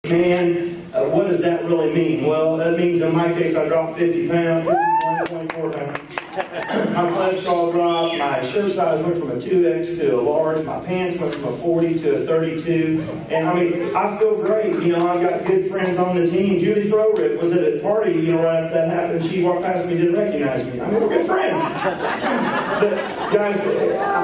Man, what does that really mean? Well, that means in my case I dropped 50 pounds, 24 pounds. My cholesterol dropped, my shirt size went from a 2X to a large, my pants went from a 40 to a 32, and I mean, I feel great. You know, I've got good friends on the team. Julie Frorick was at a party, you know, right after that happened. She walked past me, didn't recognize me. I mean, we're good friends. But guys,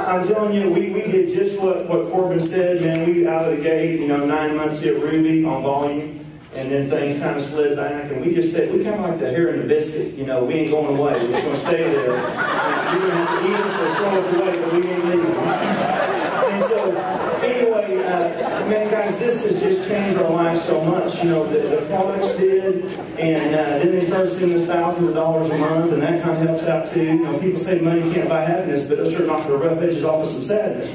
I'm telling you, we did just what Corbin said, man. We out of the gate, you know, 9 months at Ruby on volume. And then things kind of slid back, and we just said, we kind of like the hair and the biscuit, you know, we ain't going away. We're just going to stay there. And you're going to have to eat us or throw us away, but we ain't leaving. And so, anyway, man, guys, this has just changed our lives so much. You know, the products did, and then they started sending us thousands of dollars a month, and that kind of helps out too. You know, people say money can't buy happiness, but it'll sure knock the rough edges off of some sadness.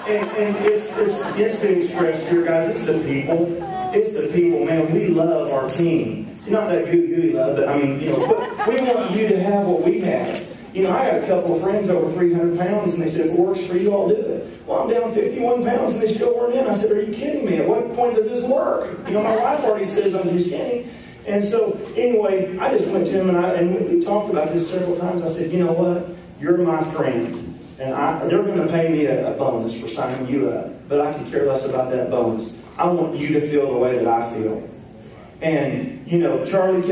And it's being expressed here, guys. It's the people. It's the people, man. We love our team. It's not that gooey love, but I mean, you know, but we want you to have what we have. You know, I got a couple of friends over 300 pounds, and they said, if it works for you, I'll do it. Well, I'm down 51 pounds, and they still weren't in. I said, are you kidding me? At what point does this work? You know, my wife already says I'm too skinny. And so, anyway, I just went to him, and we talked about this several times. I said, you know what? You're my friend. And they're going to pay me a bonus for signing you up. But I could care less about that bonus. I want you to feel the way that I feel. And, you know, Charlie,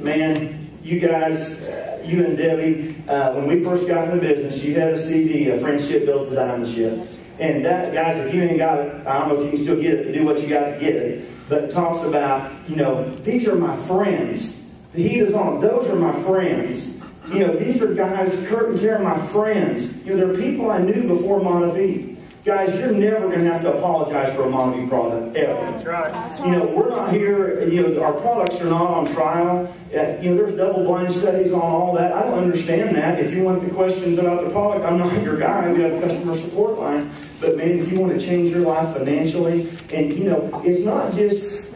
man, you guys, you and Debbie, when we first got in the business, you had a CD, Friendship Builds a Diamond Ship. And that, guys, if you ain't got it, I don't know if you can still get it, do what you got to get it. But it talks about, you know, these are my friends. The heat is on. Those are my friends. You know, these are guys, Kurt and Karen, my friends. You know, they're people I knew before Montevideo. Guys, you're never going to have to apologize for a Montevideo product, ever. That's right. You know, we're not here, you know, our products are not on trial. You know, there's double-blind studies on all that. I don't understand that. If you want the questions about the product, I'm not your guy. We have a customer support line. But, man, if you want to change your life financially, and, you know, it's not just,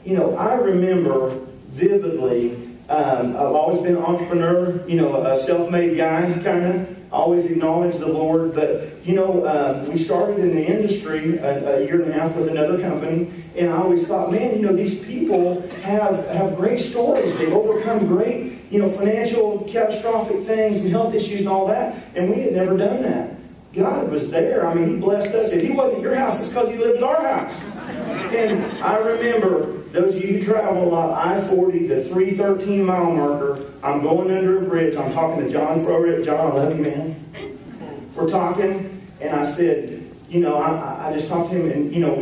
you know, I remember vividly, I've always been an entrepreneur, you know, a self-made guy, kind of. Always acknowledge the Lord. But, you know, we started in the industry a year and a half with another company. And I always thought, man, you know, these people have great stories. They've overcome great, you know, financial, catastrophic things and health issues and all that. And we had never done that. God was there. I mean, He blessed us. If He wasn't at your house, it's because He lived at our house. And I remember, those of you who travel a lot, I-40, the 313-mile marker, I'm going under a bridge. I'm talking to John Frorick. John, I love you, man. We're talking, and I said, you know, I just talked to him, and, you know,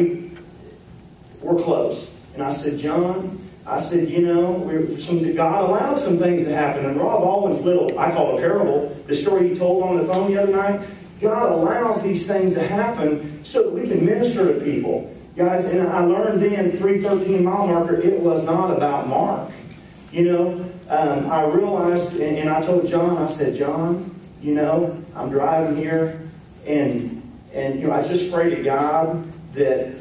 we're close. And I said, John, I said, you know, God allowed some things to happen. And Rob Alwyn's little, I call it a parable, the story he told on the phone the other night, God allows these things to happen so that we can minister to people. Guys, and I learned then, 313-mile marker, it was not about Mark. You know, I realized, and I told John, I said, John, you know, I'm driving here, and you know, I just prayed to God that,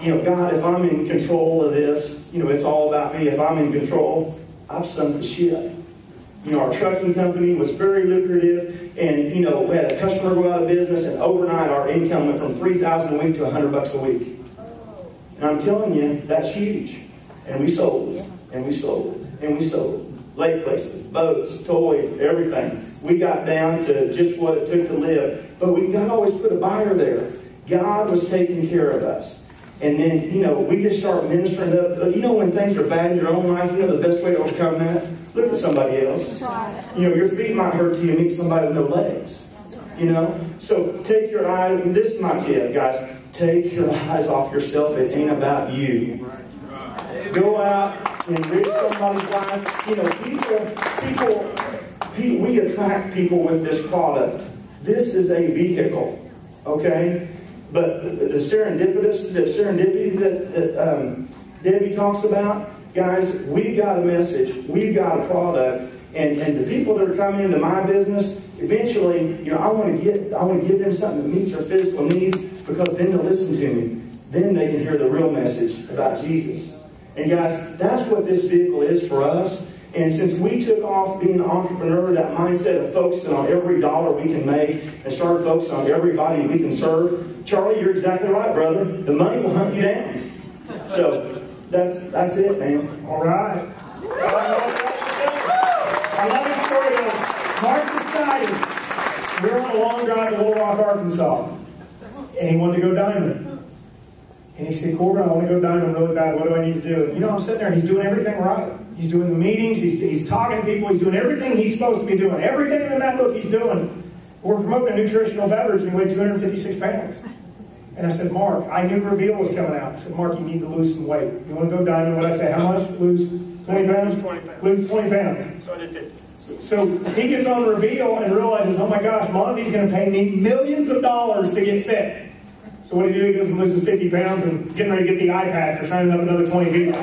you know, God, if I'm in control of this, you know, it's all about me. If I'm in control, I've sunk the ship. You know, our trucking company was very lucrative, and, you know, we had a customer go out of business, and overnight our income went from $3,000 a week to $100 a week. And I'm telling you, that's huge. And we sold, and we sold, and we sold. Lake places, boats, toys, everything. We got down to just what it took to live. But God always put a buyer there. God was taking care of us. And then, you know, we just start ministering. You know, when things are bad in your own life, you know the best way to overcome that? Look at somebody else. You know, your feet might hurt till you meet somebody with no legs. You know? So take your eyes, this is my tip, guys. Take your eyes off yourself. It ain't about you. Go out and enrich somebody's life. You know, people, we attract people with this product. This is a vehicle, okay? But the serendipity that Debbie talks about, guys, we've got a message. We've got a product. And the people that are coming into my business, eventually, you know, I want to give them something that meets their physical needs, because then they'll listen to me. Then they can hear the real message about Jesus. And guys, that's what this vehicle is for us. And since we took off being an entrepreneur, that mindset of focusing on every dollar we can make and start focusing on everybody we can serve, Charlie, you're exactly right, brother. The money will hunt you down. So that's it, man. All right. I love this story though. Mark decided we were on a long drive to Little Rock, Arkansas, and he wanted to go diamond. And he said, Corbin, I want to go diamond really bad. What do I need to do? And, you know, I'm sitting there. He's doing everything right. He's doing the meetings. He's talking to people. He's doing everything he's supposed to be doing. Everything in that book he's doing. We're promoting a nutritional beverage and he weighed 256 pounds. And I said, Mark, I knew Reveal was coming out. I said, Mark, you need to lose some weight. You want to go diamond? What I say? How much? Lose 20 pounds? 20 pounds. Lose 20 pounds. So I did 50. So he gets on Reveal and realizes, oh my gosh, Monty's going to pay me millions of dollars to get fit. So what he goes and loses 50 pounds and getting ready to get the iPad for signing up another 20 people.